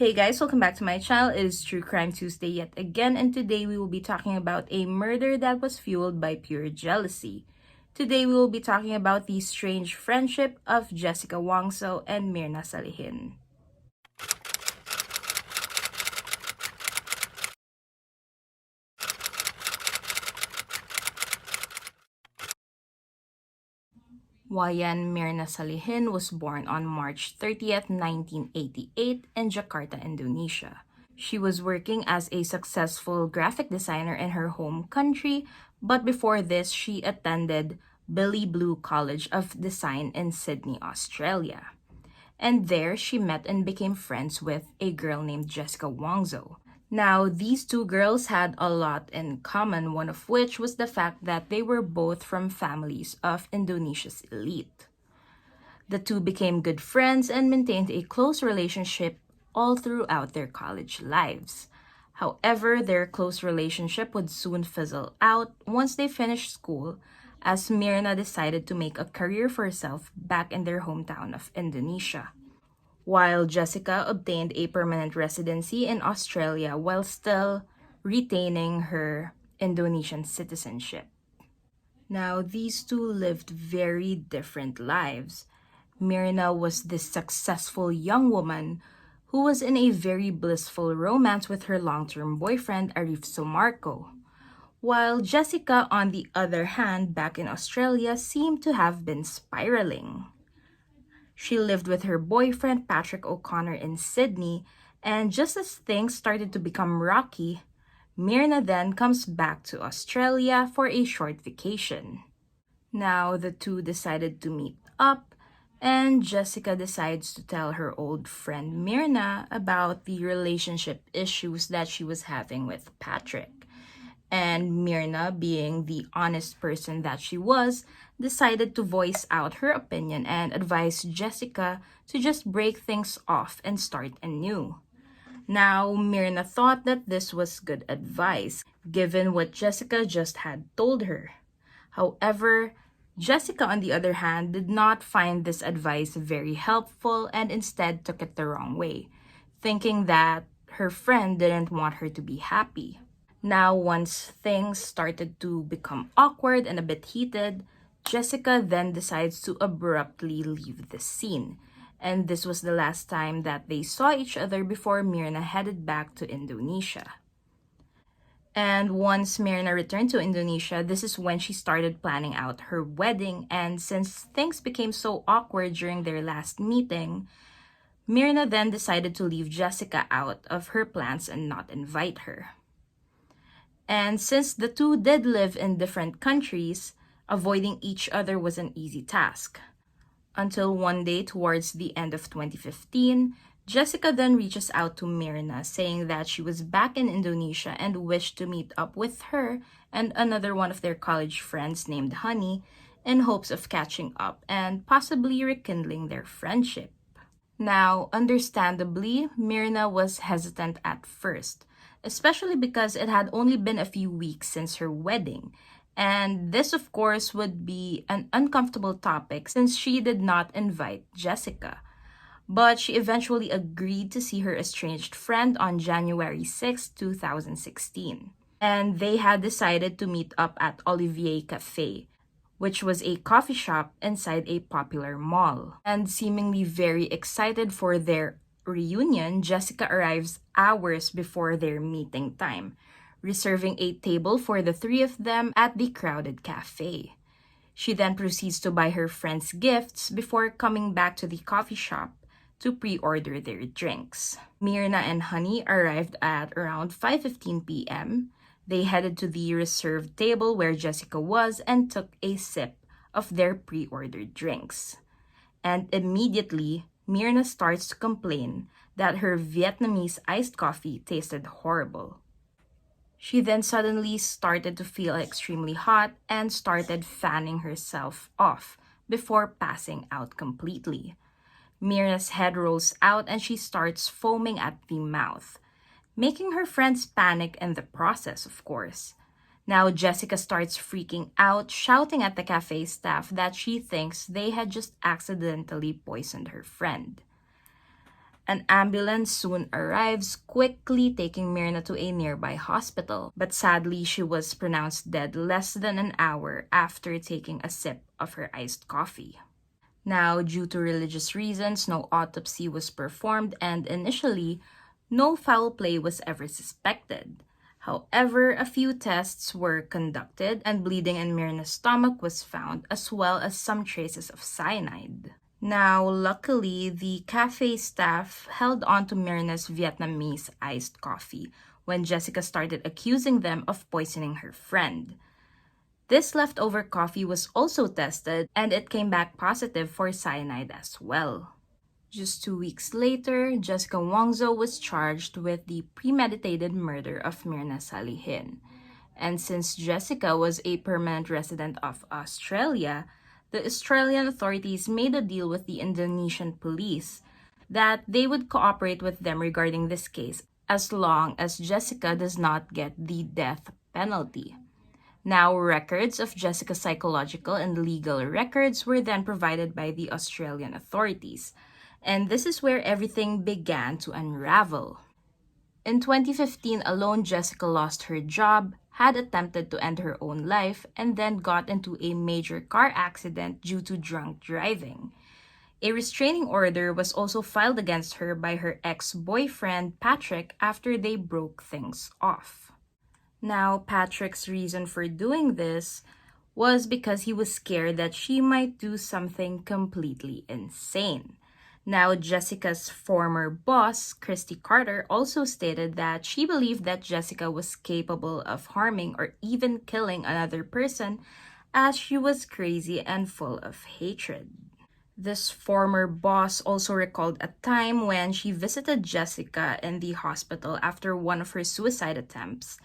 Hey guys, welcome back to my channel. It is True Crime Tuesday yet again, and today we will be talking about a murder that was fueled by pure jealousy. Today we will be talking about the strange friendship of Jessica Wongso and Mirna Salihin. Wayan Mirna Salihin was born on March 30th, 1988 in Jakarta, Indonesia. She was working as a successful graphic designer in her home country, but before this, she attended Billy Blue College of Design in Sydney, Australia. And there, she met and became friends with a girl named Jessica Wongso. Now, these two girls had a lot in common, one of which was the fact that they were both from families of Indonesia's elite. The two became good friends and maintained a close relationship all throughout their college lives. However, their close relationship would soon fizzle out once they finished school, as Mirna decided to make a career for herself back in their hometown of Indonesia, while Jessica obtained a permanent residency in Australia while still retaining her Indonesian citizenship. Now, these two lived very different lives. Mirna was this successful young woman who was in a very blissful romance with her long-term boyfriend, Arif Somarco, while Jessica, on the other hand, back in Australia, seemed to have been spiraling. She lived with her boyfriend, Patrick O'Connor, in Sydney, and just as things started to become rocky, Mirna then comes back to Australia for a short vacation. Now, the two decided to meet up, and Jessica decides to tell her old friend Mirna about the relationship issues that she was having with Patrick. And Mirna, being the honest person that she was, decided to voice out her opinion and advise Jessica to just break things off and start anew. Now, Mirna thought that this was good advice, given what Jessica just had told her. However, Jessica, on the other hand, did not find this advice very helpful and instead took it the wrong way, thinking that her friend didn't want her to be happy. Now, once things started to become awkward and a bit heated, Jessica then decides to abruptly leave the scene. And this was the last time that they saw each other before Mirna headed back to Indonesia. And once Mirna returned to Indonesia, this is when she started planning out her wedding. And since things became so awkward during their last meeting, Mirna then decided to leave Jessica out of her plans and not invite her. And since the two did live in different countries, avoiding each other was an easy task. Until one day towards the end of 2015, Jessica then reaches out to Mirna saying that she was back in Indonesia and wished to meet up with her and another one of their college friends named Honey in hopes of catching up and possibly rekindling their friendship. Now, understandably, Mirna was hesitant at first, especially because it had only been a few weeks since her wedding. And this, of course, would be an uncomfortable topic since she did not invite Jessica. But she eventually agreed to see her estranged friend on January 6, 2016. And they had decided to meet up at Olivier Cafe, which was a coffee shop inside a popular mall. And seemingly very excited for their reunion, Jessica arrives hours before their meeting time, reserving a table for the three of them at the crowded cafe. She then proceeds to buy her friends gifts before coming back to the coffee shop to pre-order their drinks. Mirna and Honey arrived at around 5:15 p.m. They headed to the reserved table where Jessica was and took a sip of their pre-ordered drinks. And immediately, Mirna starts to complain that her Vietnamese iced coffee tasted horrible. She then suddenly started to feel extremely hot and started fanning herself off before passing out completely. Mirna's head rolls out and she starts foaming at the mouth, making her friends panic in the process, of course. Now Jessica starts freaking out, shouting at the cafe staff that she thinks they had just accidentally poisoned her friend. An ambulance soon arrives, quickly taking Mirna to a nearby hospital, but sadly she was pronounced dead less than an hour after taking a sip of her iced coffee. Now, due to religious reasons, no autopsy was performed, and initially, no foul play was ever suspected. However, a few tests were conducted, and bleeding in Mirna's stomach was found, as well as some traces of cyanide. Now, luckily, the cafe staff held on to Mirna's Vietnamese iced coffee when Jessica started accusing them of poisoning her friend. This leftover coffee was also tested, and it came back positive for cyanide as well. Just 2 weeks later, Jessica Wongso was charged with the premeditated murder of Mirna Salihin. And since Jessica was a permanent resident of Australia, the Australian authorities made a deal with the Indonesian police that they would cooperate with them regarding this case as long as Jessica does not get the death penalty. Now, records of Jessica's psychological and legal records were then provided by the Australian authorities, and this is where everything began to unravel. In 2015 alone, Jessica lost her job, had attempted to end her own life, and then got into a major car accident due to drunk driving. A restraining order was also filed against her by her ex-boyfriend, Patrick, after they broke things off. Now, Patrick's reason for doing this was because he was scared that she might do something completely insane. Now, Jessica's former boss, Christy Carter, also stated that she believed that Jessica was capable of harming or even killing another person as she was crazy and full of hatred. This former boss also recalled a time when she visited Jessica in the hospital after one of her suicide attempts,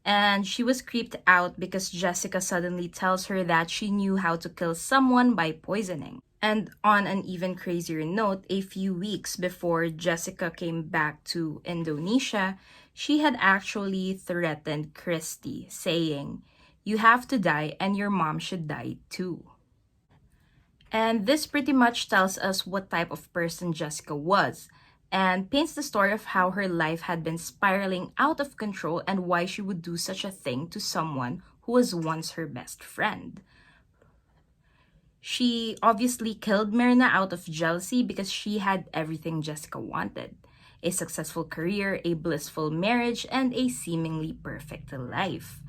and she was creeped out because Jessica suddenly tells her that she knew how to kill someone by poisoning. And on an even crazier note, a few weeks before Jessica came back to Indonesia, she had actually threatened Christy, saying, "You have to die and your mom should die too." And this pretty much tells us what type of person Jessica was, and paints the story of how her life had been spiraling out of control and why she would do such a thing to someone who was once her best friend. She obviously killed Mirna out of jealousy because she had everything Jessica wanted: a successful career, a blissful marriage, and a seemingly perfect life.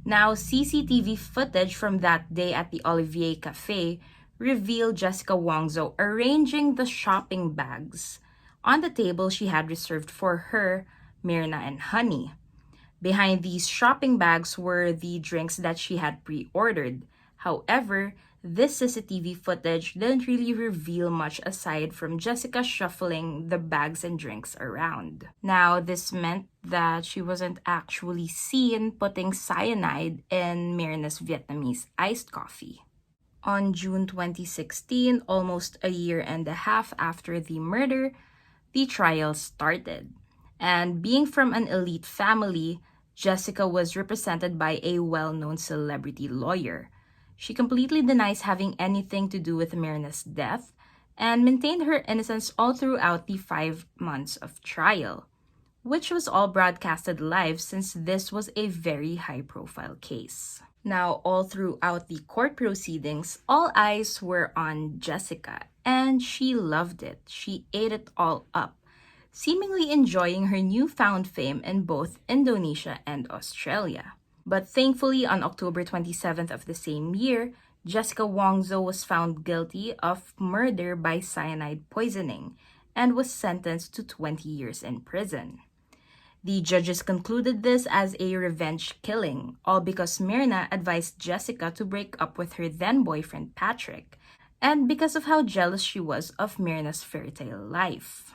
Now, CCTV footage from that day at the Olivier Cafe revealed Jessica Wongso arranging the shopping bags on the table she had reserved for her, Mirna, and Honey. Behind these shopping bags were the drinks that she had pre-ordered. However, this CCTV footage didn't really reveal much aside from Jessica shuffling the bags and drinks around. Now, this meant that she wasn't actually seen putting cyanide in Mirna's Vietnamese iced coffee. On June 2016, almost a year and a half after the murder, the trial started. And being from an elite family, Jessica was represented by a well-known celebrity lawyer. She completely denies having anything to do with Mirna's death and maintained her innocence all throughout the 5 months of trial, which was all broadcasted live since this was a very high-profile case. Now, all throughout the court proceedings, all eyes were on Jessica, and she loved it. She ate it all up, seemingly enjoying her newfound fame in both Indonesia and Australia. But thankfully, on October 27th of the same year, Jessica Wongso was found guilty of murder by cyanide poisoning and was sentenced to 20 years in prison. The judges concluded this as a revenge killing, all because Mirna advised Jessica to break up with her then-boyfriend Patrick, and because of how jealous she was of Mirna's fairy tale life.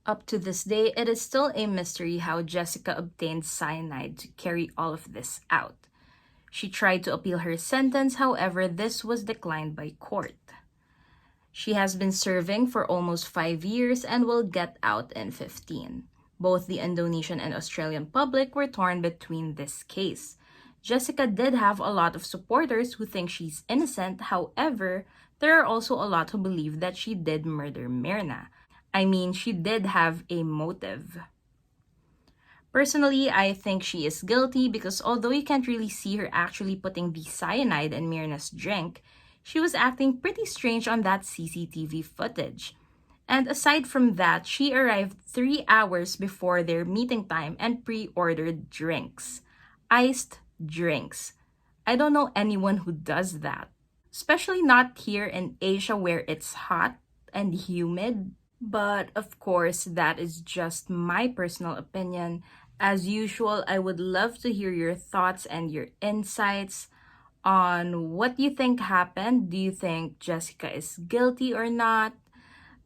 Up to this day, it is still a mystery how Jessica obtained cyanide to carry all of this out. She tried to appeal her sentence, however, this was declined by court. She has been serving for almost 5 years and will get out in 15. Both the Indonesian and Australian public were torn between this case. Jessica did have a lot of supporters who think she's innocent, however, there are also a lot who believe that she did murder Mirna. I mean, she did have a motive. Personally, I think she is guilty because although you can't really see her actually putting the cyanide in Mirna's drink, she was acting pretty strange on that CCTV footage. And aside from that, she arrived 3 hours before their meeting time and pre ordered drinks. Iced drinks. I don't know anyone who does that, especially not here in Asia where it's hot and humid. But of course, that is just my personal opinion. As usual, I would love to hear your thoughts and your insights on what you think happened. Do you think Jessica is guilty or not?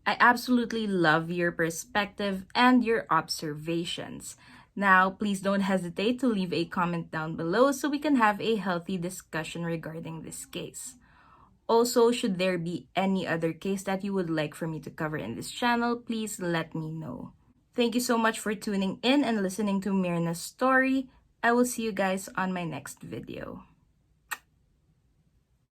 I absolutely love your perspective and your observations. Now, please don't hesitate to leave a comment down below so we can have a healthy discussion regarding this case. Also, should there be any other case that you would like for me to cover in this channel, please let me know. Thank you so much for tuning in and listening to Mirna's story. I will see you guys on my next video.